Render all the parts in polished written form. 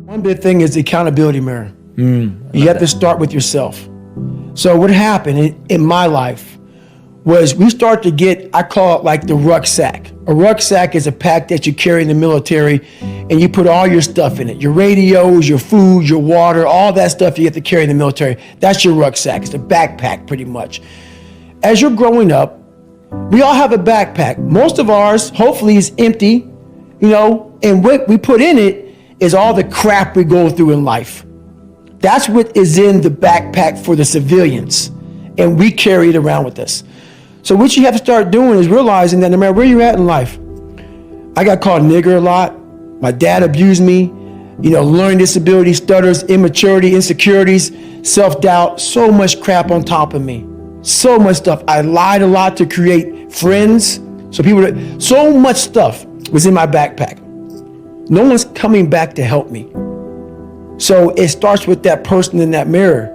One big thing is the accountability mirror. You have to start with yourself. So what happened in my life was we start to get, I call it like the rucksack. A rucksack is a pack that you carry in the military and you put all your stuff in it. Your radios, your food, your water, all that stuff you have to carry in the military. That's your rucksack. It's a backpack pretty much. As you're growing up, we all have a backpack. Most of ours, hopefully, is empty, and what we put in it is all the crap we go through in life. That's what is in the backpack for the civilians, and we carry it around with us. So what you have to start doing is realizing that no matter where you're at in life, I got called nigger a lot. My dad abused me, learning disability, stutters, immaturity, insecurities, self-doubt, so much crap on top of me. So much stuff. I lied a lot to create friends. So much stuff was in my backpack. No one's coming back to help me. So it starts with that person in that mirror.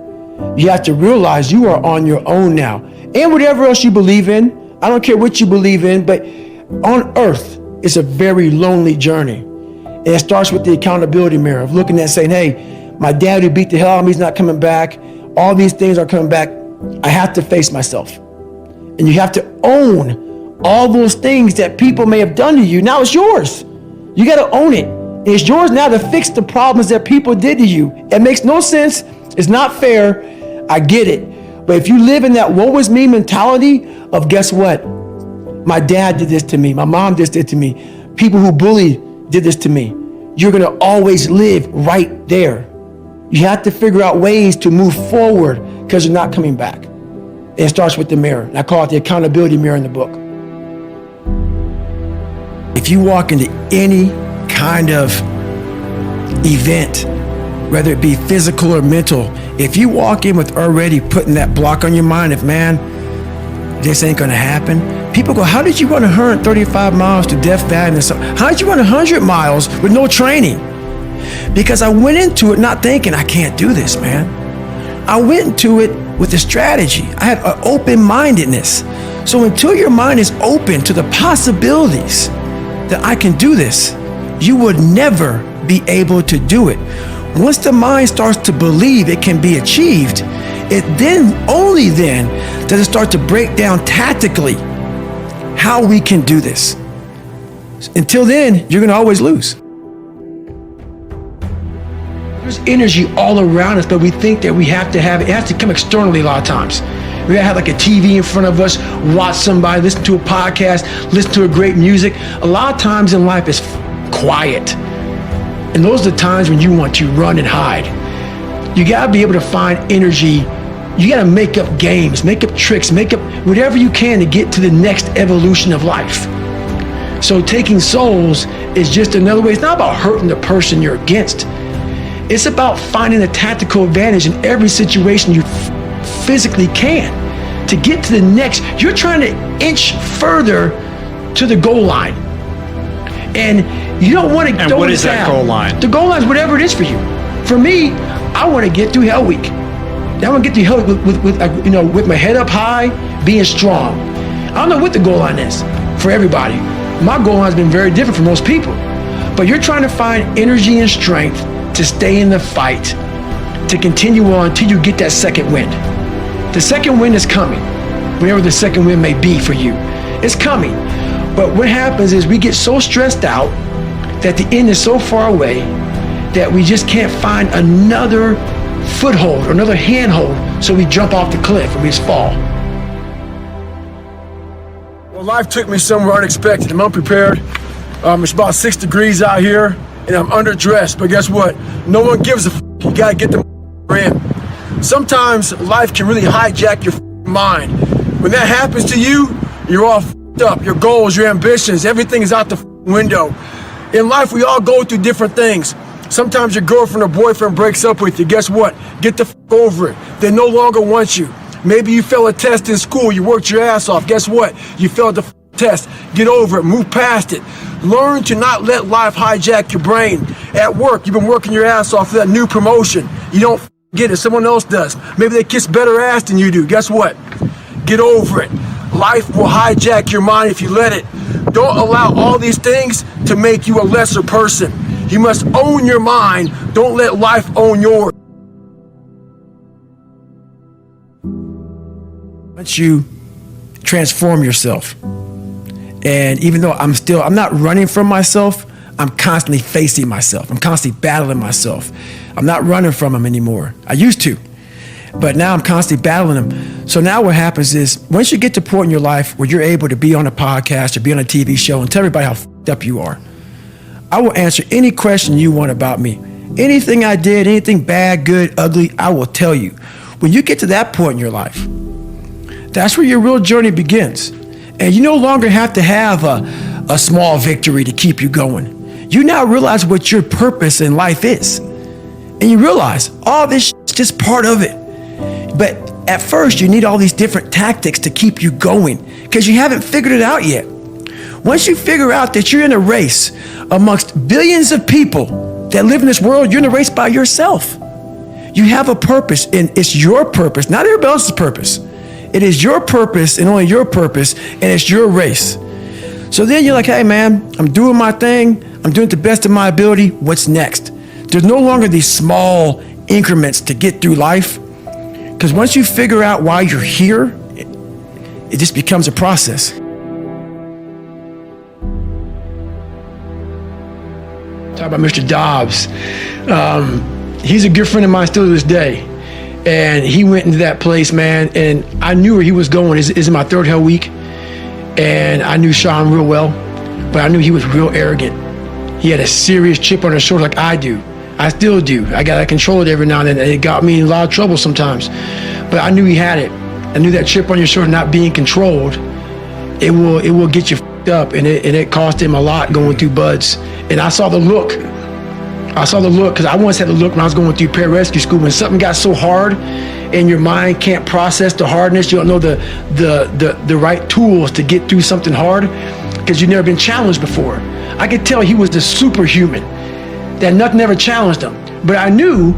You have to realize you are on your own now. And whatever else you believe in, I don't care what you believe in, but on earth, it's a very lonely journey. And it starts with the accountability mirror of looking at saying, hey, my dad who beat the hell out of me is not coming back. All these things are coming back. I have to face myself. And you have to own all those things that people may have done to you. Now it's yours. You got to own it. It's yours now to fix the problems that people did to you. It makes no sense. It's not fair. I get it. But if you live in that woe is me mentality of guess what? My dad did this to me. My mom did this to me. People who bullied did this to me. You're going to always live right there. You have to figure out ways to move forward because you're not coming back. And it starts with the mirror. And I call it the accountability mirror in the book. If you walk into any kind of event, whether it be physical or mental, if you walk in with already putting that block on your mind of, man, this ain't gonna happen. People go, how did you run 135 miles to Death Valley? How did you run 100 miles with no training? Because I went into it not thinking, I can't do this, man. I went into it with a strategy. I had an open-mindedness. So until your mind is open to the possibilities that I can do this, you would never be able to do it. Once the mind starts to believe it can be achieved, it then, only then, does it start to break down tactically how we can do this. Until then, you're gonna always lose. There's energy all around us, but we think that we have to have it. It has to come externally a lot of times. We gotta have like a TV in front of us, watch somebody, listen to a podcast, listen to a great music. A lot of times in life it's quiet. And those are the times when you want to run and hide. You gotta be able to find energy. You gotta make up games, make up tricks, make up whatever you can to get to the next evolution of life. So taking souls is just another way. It's not about hurting the person you're against. It's about finding a tactical advantage in every situation you physically can to get to the next. You're trying to inch further to the goal line. And you don't want to go. And what is that goal line? The goal line is whatever it is for you. For me, I want to get through Hell Week. I want to get through Hell Week with my head up high, being strong. I don't know what the goal line is for everybody. My goal line has been very different for most people. But you're trying to find energy and strength to stay in the fight, to continue on until you get that second wind. The second wind is coming, whenever the second wind may be for you. It's coming. But what happens is we get so stressed out that the end is so far away that we just can't find another foothold or another handhold, so we jump off the cliff and we just fall. Well, life took me somewhere unexpected. I'm unprepared. It's about 6 degrees out here and I'm underdressed, but guess what? No one gives a f***. You gotta get the in. Sometimes life can really hijack your mind. When that happens to you, you're all up. Your goals, your ambitions, everything is out the window. In life, we all go through different things. Sometimes your girlfriend or boyfriend breaks up with you. Guess what? Get the over it. They no longer want you. Maybe you failed a test in school. You worked your ass off. Guess what? You failed the test. Get over it. Move past it. Learn to not let life hijack your brain. At work, you've been working your ass off for that new promotion. You don't get it. Someone else does. Maybe they kiss better ass than you do. Guess what? Get over it. Life will hijack your mind if you let it. Don't allow all these things to make you a lesser person. You must own your mind. Don't let life own yours. Once you transform yourself, and even though I'm not running from myself, I'm constantly facing myself. I'm constantly battling myself. I'm not running from them anymore. I used to, but now I'm constantly battling them. So now what happens is, once you get to a point in your life where you're able to be on a podcast or be on a TV show and tell everybody how f***ed up you are, I will answer any question you want about me. Anything I did, anything bad, good, ugly, I will tell you. When you get to that point in your life, that's where your real journey begins. And you no longer have to have a small victory to keep you going. You now realize what your purpose in life is. And you realize all this is just part of it. But at first, you need all these different tactics to keep you going because you haven't figured it out yet. Once you figure out that you're in a race amongst billions of people that live in this world, you're in a race by yourself. You have a purpose, and it's your purpose, not everybody else's purpose. It is your purpose and only your purpose, and it's your race. So then you're like, hey man, I'm doing my thing. I'm doing it to the best of my ability. What's next? There's no longer these small increments to get through life. Because once you figure out why you're here, it just becomes a process. Talk about Mr. Dobbs. He's a good friend of mine still to this day. And he went into that place, man, and I knew where he was going. This is my third hell week, and I knew Sean real well, but I knew he was real arrogant. He had a serious chip on his shoulder like I do. I still do. I got to control it every now and then, and it got me in a lot of trouble sometimes. But I knew he had it. I knew that chip on your shoulder not being controlled, it will get you f***ed up, and it cost him a lot going through buds. And I saw the look. Because I once had the look when I was going through pararescue school. When something got so hard and your mind can't process the hardness, you don't know the right tools to get through something hard because you've never been challenged before. I could tell he was the superhuman, that nothing ever challenged him. But I knew,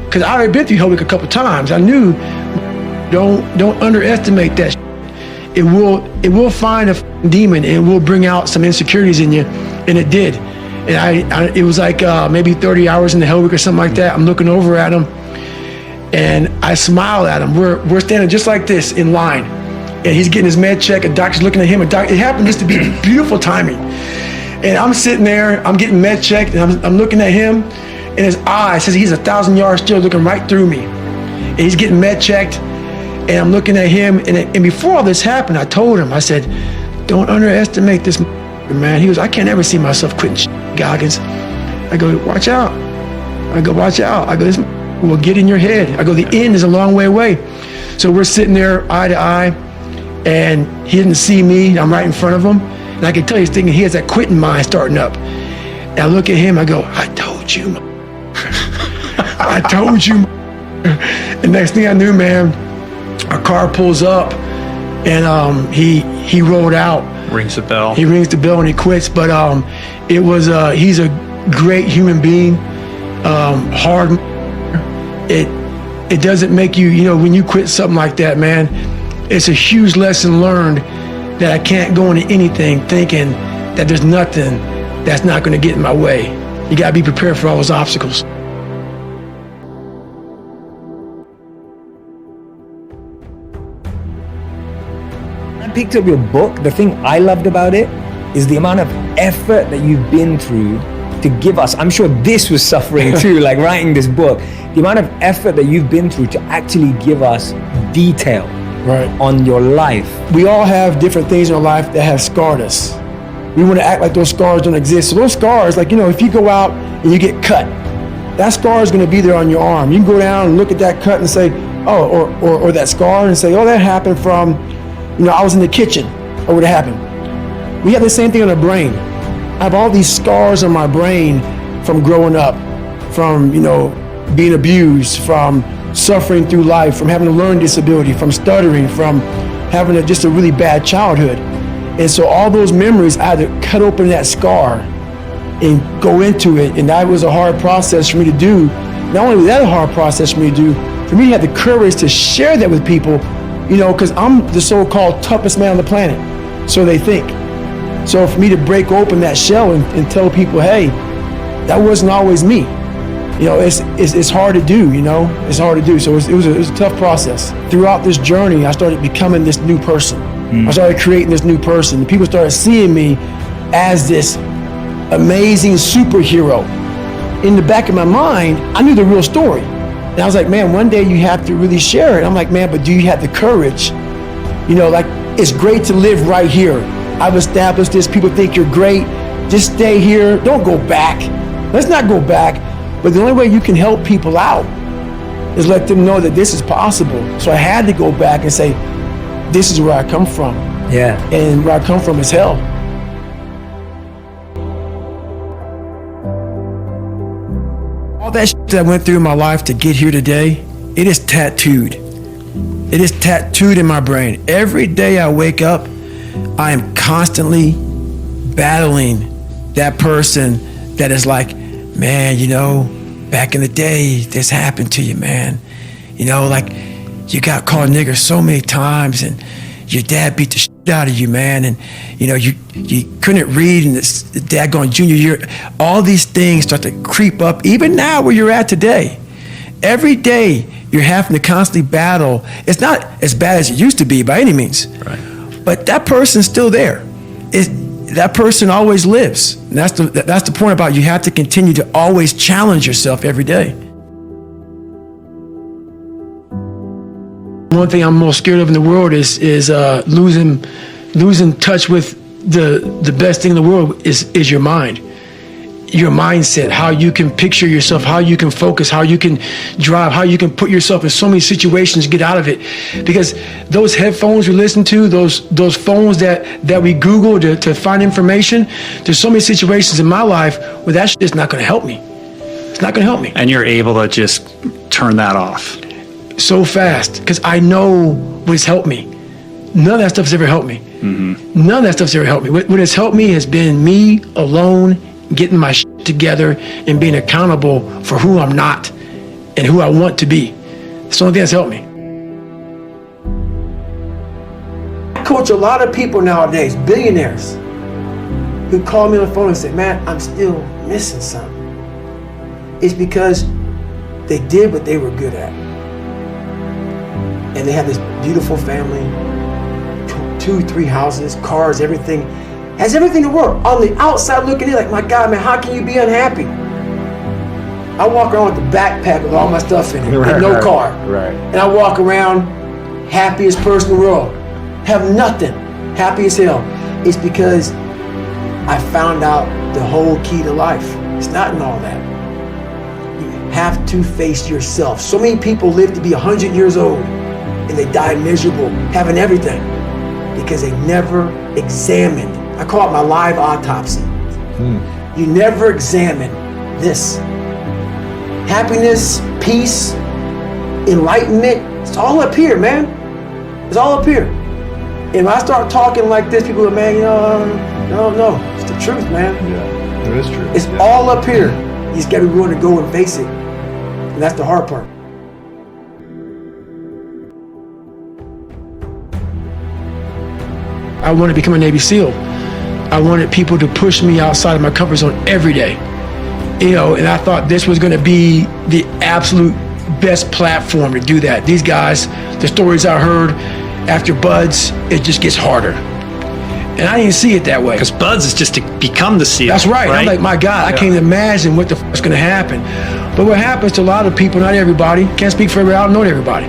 because I already been through Hell Week a couple times, I knew, don't underestimate that shit. It will find a demon and it will bring out some insecurities in you, and it did. And it was like maybe 30 hours in the Hell Week or something like that. I'm looking over at him, and I smile at him. We're standing just like this in line, and he's getting his med check. A doctor's looking at him. It happened just to be beautiful timing. And I'm sitting there, I'm getting med checked, and I'm looking at him, and his eyes says he's 1,000 yards still looking right through me. And he's getting med checked, and I'm looking at him. And before all this happened, I told him, I said, don't underestimate this man. He goes, I can't ever see myself quitting Goggins. I go, watch out. I go, this will get in your head. I go, the end is a long way away. So we're sitting there eye to eye, and he didn't see me. I'm right in front of him. And I can tell he's thinking he has that quitting mind starting up. And I look at him, I go, I told you. I told you. And next thing I knew, man, our car pulls up, and he rolled out. Rings the bell. He rings the bell and he quits. But it was he's a great human being. Hard. It doesn't make you, when you quit something like that, man, it's a huge lesson learned that I can't go into anything thinking that there's nothing that's not going to get in my way. You got to be prepared for all those obstacles. Picked up your book, the thing I loved about it is the amount of effort that you've been through to give us. I'm sure this was suffering too, like writing this book. The amount of effort that you've been through to actually give us detail on your life. We all have different things in our life that have scarred us. We want to act like those scars don't exist. So those scars, like, if you go out and you get cut, that scar is going to be there on your arm. You can go down and look at that cut and say, oh, or that scar and say, oh, that happened from, I was in the kitchen, or what happened. We have the same thing on our brain. I have all these scars on my brain from growing up, from, being abused, from suffering through life, from having a learning disability, from stuttering, from having just a really bad childhood. And so all those memories, I had to cut open that scar and go into it. And that was a hard process for me to do. Not only was that a hard process for me to do, for me to have the courage to share that with people, because I'm the so-called toughest man on the planet. So they think. So for me to break open that shell and tell people, hey, that wasn't always me. You know, it's hard to do, you know, it's hard to do. So it was a tough process. Throughout this journey, I started becoming this new person. I started creating this new person. People started seeing me as this amazing superhero. In the back of my mind, I knew the real story. And I was like, man, one day you have to really share it. I'm like, man, but do you have the courage? You know, like, it's great to live right here. I've established this. People think you're great. Just stay here. Don't go back. Let's not go back. But the only way you can help people out is let them know that this is possible. So I had to go back and say, this is where I come from. Yeah. And where I come from is hell. All that shit that I went through in my life to get here today, it is tattooed. It is tattooed in my brain. Every day I wake up, I am constantly battling that person that is like, man, you know, back in the day, this happened to you, man. You know, like, you got called nigger so many times, and your dad beat the shit out of you, man. And, you know, you couldn't read in this daggone junior year. All these things start to creep up, even now where you're at today. Every day, you're having to constantly battle. It's not as bad as it used to be by any means. Right. But that person's still there. That person always lives. And that's the point about you have to continue to always challenge yourself every day. One thing I'm most scared of in the world is losing touch with the best thing in the world is your mind. Your mindset, how you can picture yourself, how you can focus, how you can drive, how you can put yourself in so many situations, get out of it. Because those headphones we listen to, those phones that we Google to find information, there's so many situations in my life where that shit is not gonna help me. It's not gonna help me. And you're able to just turn that off. So fast, because I know what has helped me. None of that stuff's ever helped me. None of that stuff's ever helped me. What has helped me has been me alone, getting my shit together and being accountable for who I'm not and who I want to be. It's the only thing that's helped me. I coach a lot of people nowadays, billionaires, who call me on the phone and say, man, I'm still missing something. It's because they did what they were good at. And they have this beautiful family, 2-3 houses, cars, everything. Has everything in the world. On the outside looking in, like, my God, man, how can you be unhappy? I walk around with a backpack with all my stuff in it, with no car. Right. And I walk around happiest person in the world. Have nothing. Happy as hell. It's because I found out the whole key to life. It's not in all that. You have to face yourself. So many people live to be 100 years old and they die miserable, having everything, because they never examined. I call it my live autopsy. You never examine this. Happiness, peace, enlightenment, it's all up here, man. It's all up here. And when I start talking like this, people are, man, you know, no, it's the truth, man. Yeah, it is true. It's all up here. You just gotta be willing to go and face it. And that's the hard part. I wanted to become a Navy SEAL. I wanted people to push me outside of my comfort zone every day. You know, and I thought this was gonna be the absolute best platform to do that. These guys, the stories I heard after BUDS, it just gets harder. And I didn't see it that way. Because BUDS is just to become the SEAL. That's right. I'm like, my God, I can't imagine what the f*** is gonna happen. But what happens to a lot of people, not everybody, can't speak for everybody, I don't know everybody.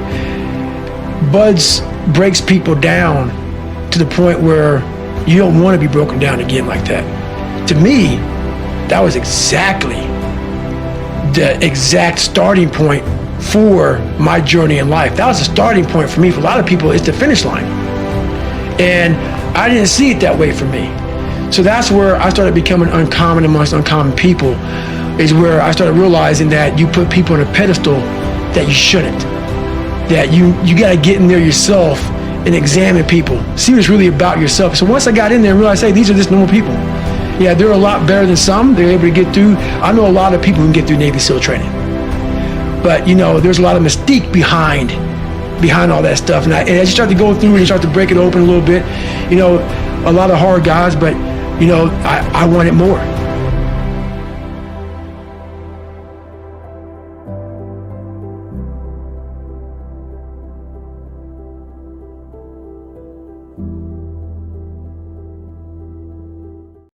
BUDS breaks people down to the point where you don't want to be broken down again like that. To me, that was exactly the exact starting point for my journey in life. That was the starting point for me. For a lot of people, it's the finish line. And I didn't see it that way for me. So that's where I started becoming uncommon amongst uncommon people, is where I started realizing that you put people on a pedestal that you shouldn't. That you gotta get in there yourself and examine people. See what's really about yourself. So once I got in there and realized, hey, these are just normal people. Yeah, they're a lot better than some. They're able to get through. I know a lot of people who can get through Navy SEAL training. But you know, there's a lot of mystique behind all that stuff. And as you start to go through and you start to break it open a little bit, you know, a lot of hard guys, but you know, I wanted more.